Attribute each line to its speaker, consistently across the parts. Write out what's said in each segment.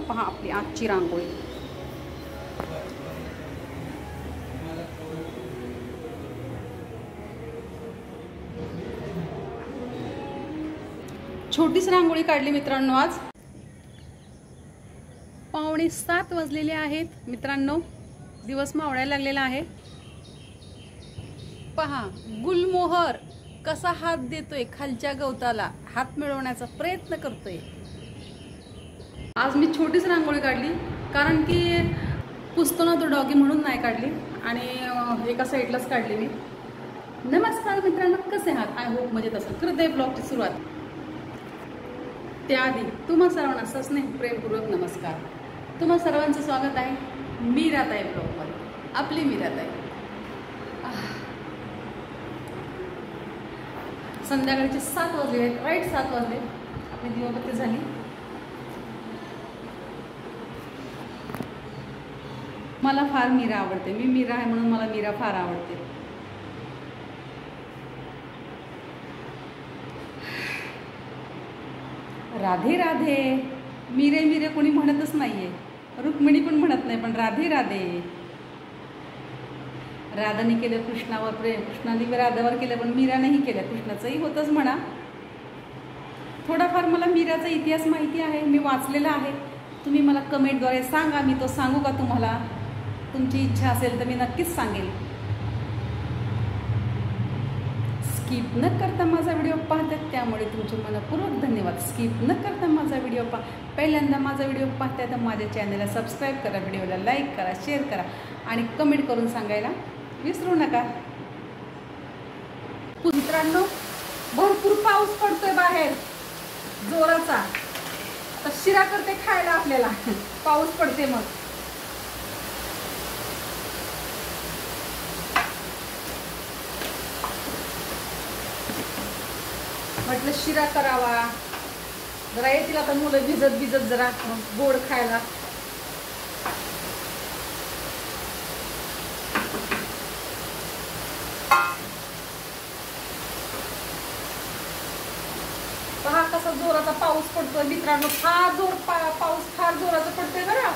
Speaker 1: पहा आपली आजची रांगोळी. छोटीच रांगोळी काढली मित्रांनो. आज 6:45 वाजलेले आहेत मित्रांनो. दिवस मावळायला लागलेला आहे. पहा गुलमोहर कसा हात देतोय खालच्या गवताला, हात मिळवण्याचा प्रयत्न करतोय. आज मी छोटीच रांगोळी काढली कारण की पुसतो ना तो डॉगी म्हणून नाही काढली आणि एका साईडलाच काढली मी. नमस्कार मित्रांनो, कसे आहात? आय होप मजेत असेल. करते ब्लॉगची सुरुवात. त्याआधी तुम्हा सर्वांना सस्नेह प्रेमपूर्वक नमस्कार. तुम्हा सर्वांचं स्वागत आहे मीराताई ब्लॉगमध्ये. आपली मीराताई. संध्याकाळचे 7 वाजले आहेत. राईट 7 वाजले. आपली दिवाबत्ती झाली. मला फार मीरा आवडते. मी मीरा आहे म्हणून मला मीरा फार आवडते. राधे राधे. मीरे मीरे कोणी म्हणतच नाहीये. रुक्मिणी पण म्हणत नाही, पण राधे राधे. राधाने केलं कृष्णावर प्रेम, कृष्णाने राधावर केलं, पण मीरानेही केलं. कृष्णाचंही होतच म्हणा. थोडाफार मला मीराचा इतिहास माहिती आहे, मी वाचलेला आहे. तुम्ही मला कमेंटद्वारे सांगा, मी तो सांगू का तुम्हाला? तुमची इच्छा असेल तर मी नक्कीच सांगेल. स्किप न करता माझा व्हिडिओ पाहतात त्यामुळे तुमचे मनपूर्वक धन्यवाद. स्किप न करता माझा व्हिडिओ पहिल्यांदा माझा व्हिडिओ पाहताय तर माझ्या चॅनलला सबस्क्राईब करा, व्हिडिओला लाईक करा, शेअर करा आणि कमेंट करून सांगायला विसरू नका. मित्रांनो भरपूर पाऊस पडतोय बाहेर जोराचा. तर शिरा करते खायला आपल्याला. पाऊस पडते मग. म्हटलं शिरा करावा. जरा येतील आता मुलं भिजत भिजत जरा गोड खायला. पहा कसा जोराचा पाऊस पडतोय मित्रांनो. पाऊस फार जोराचा पडतोय बरं.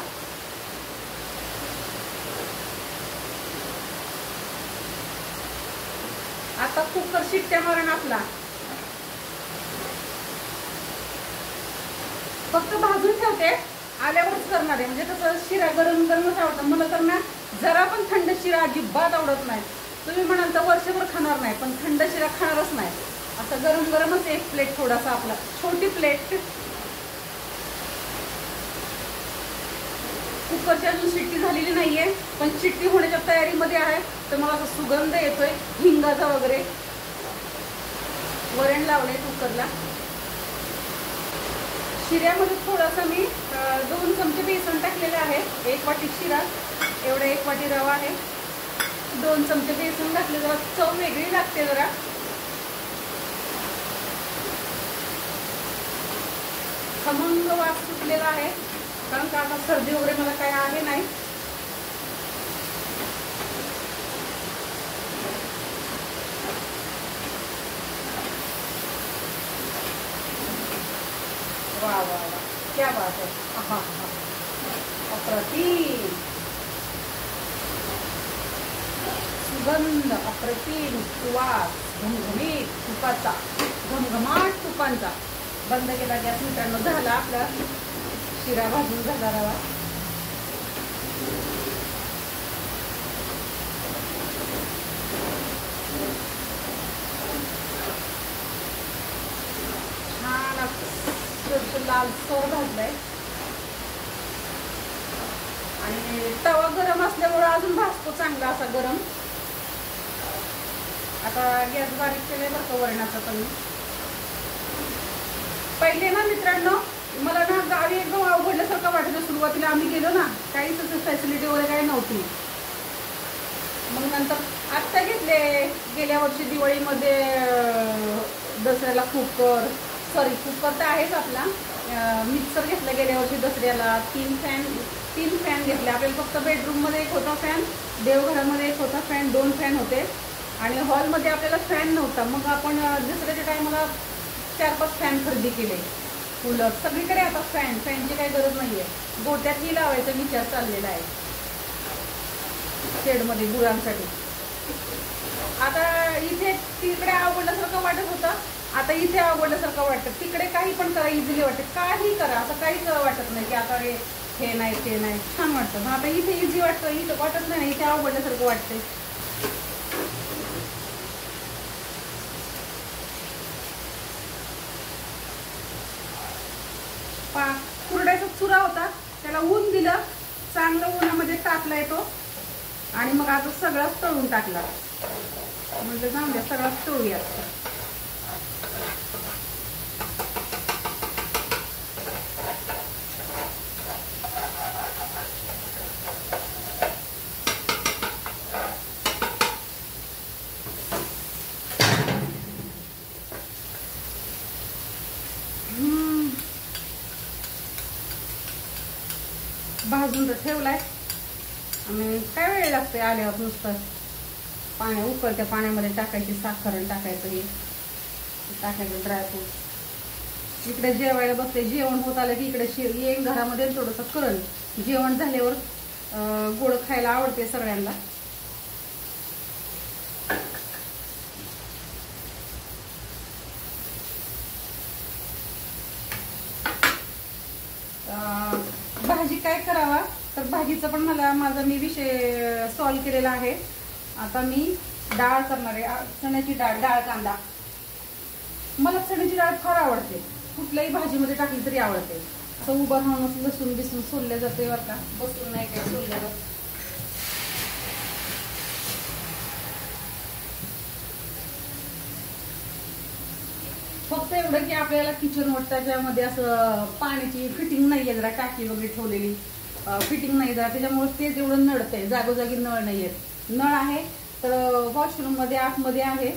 Speaker 1: आता कुकर शिट्ट्या मारण आपला. फक्त भाजून ठेवते, आल्यावरच करणार आहे. म्हणजे कसं शिरा गरम गरमच आवडतं मला. तर ना जरा पण थंड शिरा अजिबात आवडत नाही. तुम्ही म्हणाल तर वर्षभर खाणार नाही, पण थंड शिरा खाणारच नाही. असं गरम गरमच एक प्लेट, थोडासा आपला छोटी प्लेट. कुकरची अजून शिट्टी झालेली नाहीये, पण शिट्टी होण्याच्या तयारीमध्ये आहे. तर मला असा सुगंध येतोय हिंगाचा वगैरे. वरण लावले कुकरला. शिऱ्यामध्ये थोडासा मी 2 चमचे बेसन टाकलेले आहे. 1 वाटी शिरा, एवढा 1 वाटी रवा आहे. 2 चमचे बेसन घातले, जरा चव वेगळी लागते. जरा खमंग वास सुटलेला आहे, कारण का आता सर्दी वगैरे मला काय आहे नाही. वाह वाह वाह, क्या बात है. हा हा, अप्रतिम सुगंध, अप्रतिम सुवास, घमघमीत तुपाचा, घमघमाट तुपांचा. बंद केला गॅस मित्रांनो. झाला आपला शिरा भाजून झाला. रवा छान लालसर भाजलाय आणि तवा गरम असल्यामुळे अजून भाजतो चांगला असा गरम. आता गॅस बारीक केलाय बरं का वरणाचा. पण पहिले ना मित्रांनो मला ना गावी एकदम अवघडल्यासारखं वाटलं. सुरुवातीला आम्ही गेलो ना, काहीच असं फॅसिलिटी वगैरे काही नव्हती. मग नंतर आत्ता घेतले. गेल्या वर्षी दिवाळीमध्ये दसऱ्याला कुकर तर आहेच आपला. मिक्सर घेतला गेल्या वर्षी दसऱ्याला. 3 फॅन घेतले. आपल्याला फक्त बेडरूममध्ये 1 होता फॅन, देवघरामध्ये 1 होता फॅन, 2 फॅन होते आणि हॉलमध्ये आपल्याला फॅन नव्हता. मग आपण दसऱ्याच्या टायमाला 4-5 फॅन खरेदी केले. कूलर सगळीकडे आता फॅनची काही गरज नाहीये. गोट्यातही लावायचा विचार चाललेला आहे शेडमध्ये गुरांसाठी. आता इथे तिकडे आवडल्यासारखं वाटत होतं, आता इथे आवडल्यासारखं वाटतं. तिकडे काही पण करा इझिली वाटते, काही करा असं काहीच वाटत नाही की आता हे नाही ते नाही, छान वाटतं. आता इथे इझी वाटतं, इथं वाटत नाही, इथे आवडल्यासारखं वाटते. कुरड्याचा चुरा होता, त्याला ऊन दिलं, चांगलं उन्हामध्ये टाकला येतो आणि मग आता सगळंच तळून टाकला. म्हणजे जाऊन द्या, सगळंच तळूया. भाजून तर ठेवलाय आणि काय वेळ लागते आल्यावर नुसतं उकळत्या पाण्यामध्ये टाकायची साखर आणि टाकायचं हे टाकायचं ड्रायफ्रूट. इकडे जेवायला बसते, जेवण होत आलं की इकडे येईन घरामध्ये थोडंसं करण. जेवण झाल्यावर गोड खायला आवडते सगळ्यांना. भाजी काय करावा तर भाजीचा पण माझा विषय सॉल्व केलेला आहे. आता मी डाळ करणार आहे, चण्याची डाळ कांदा. मला चण्याची डाळ फार आवडते, कुठल्याही भाजीमध्ये टाकली तरी आवडते. असं उभं राहून लसूण बिसून सोलल्या जाते बरं का, बसून नाही काय सोलल्या जात. फक्त एवढं की आपल्याला किचन त्याच्यामध्ये असं पाण्याची फिटिंग नाहीये, जरा टाकी वगैरे ठेवलेली फिटिंग नाही जरा, त्याच्यामुळे ते तेवढं नळतंय. जागोजागी नळ नाहीयेत. नळ आहे तर वॉशरूम मध्ये आतमध्ये आहे,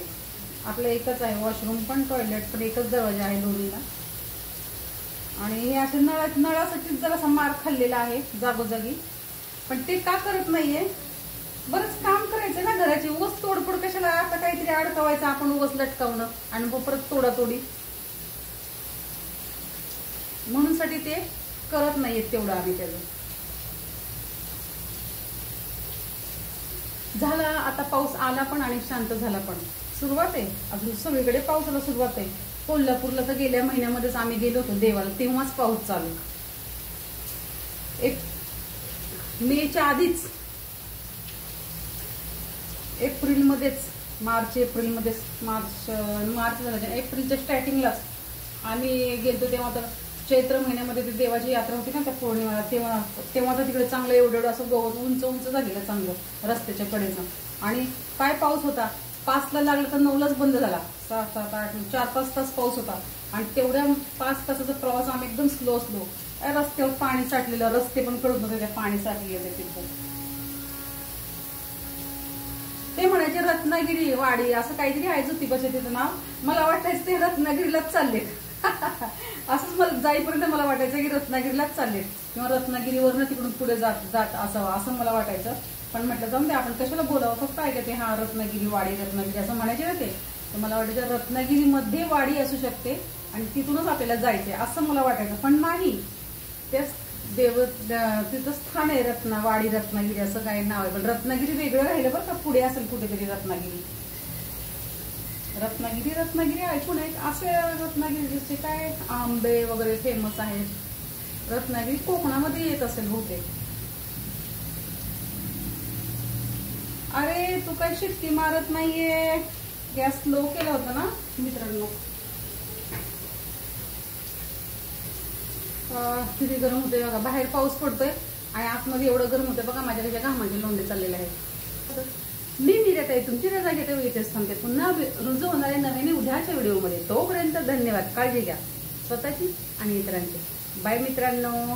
Speaker 1: आपलं एकच आहे वॉशरूम पण टॉयलेट पण एकच दरवाजा आहे दोन्हीला. आणि हे असे नळासाठी जरासा मार खाल्लेला आहे जागोजागी, पण ते का करत नाहीये. बरंच काम करायचं ना घराची, उगाच तोडफोड कशाला, आता काहीतरी अडकवायचं आपण उगाच लटकावणं आणि परत तोडातोडी, म्हणून साठी ते करत नाहीयेत तेवढं आम्ही. त्याचं झाला आता, पाऊस आला पण आणि शांत झाला पण. सुरुवात आहे अजून सगळीकडे पावसाला सुरुवात आहे. कोल्हापूरला तर गेल्या महिन्यामध्येच आम्ही गेलो होतो देवाला, तेव्हाच पाऊस चालू. मेच्या आधीच एप्रिलमध्येच, मार्च एप्रिलमध्येच, मार्च झाला एप्रिलच्या स्टार्टिंगलाच आम्ही गेलतो. तेव्हा तर चैत्र महिन्यामध्ये देवाची यात्रा होती ना त्या पौर्णिमेला, तेव्हा तर तिकडे चांगलं एवढं असं गवत उंच उंच झालेलं चांगलं रस्त्याच्या कडेनं. आणि काय पाऊस होता, 5ला लागला तर 9लाच बंद झाला. 7, 8, 4-5 तास पाऊस होता. आणि तेवढ्या 5 तासाचा प्रवास आम्ही एकदम स्लो रस्त्यावर पाणी साठलेलं, रस्ते पण कळत नव्हते, पाणी साठलेलं तिथं. ते म्हणायचे रत्नागिरी वाडी असं काहीतरी आहे ज्योतिबाच्या तिथं नाव. मला वाटायचं ते रत्नागिरीलाच चालले असंच मला जाईपर्यंत मला वाटायचं की रत्नागिरीलाच चालले किंवा रत्नागिरीवरनं तिकडून पुढे जात असावं असं मला वाटायचं. पण म्हटलं जाऊन ते आपण कशाला बोलावं, फक्त काय ते हा रत्नागिरी वाडी रत्नागिरी असं म्हणायचे ना ते. तर मला वाटायचं रत्नागिरीमध्ये वाडी असू शकते आणि तिथूनच आपल्याला जायचंय असं मला वाटायचं. पण नाही, तेच तिथं स्थान आहे वाडी रत्नागिरी असं काही नाव आहे. पण रत्नागिरी वेगळं राहिलं बरं का, पुढे असेल कुठेतरी रत्नागिरी ऐकून आहे असे. रत्नागिरीचे काय आंबे वगैरे फेमस आहेत. रत्नागिरी कोकणामध्ये येत असेल बहुतेक. अरे तू काही शिट्टी मारत नाहीये, गॅस स्लो केला होता ना मित्रांनो. किती गरम होते बघा, बाहेर पाऊस पडतोय आणि आतमध्ये एवढं गरम होतंय बघा. माझ्या त्याच्या घामाचे लोंढे चाललेले आहेत. मी निरता आहे तुमची रजा घेते, इथेच थांबते. पुन्हा रुजू होणारे नवीन उद्याच्या व्हिडिओमध्ये. तोपर्यंत धन्यवाद, काळजी घ्या स्वतःची आणि इतरांची. बाय मित्रांनो.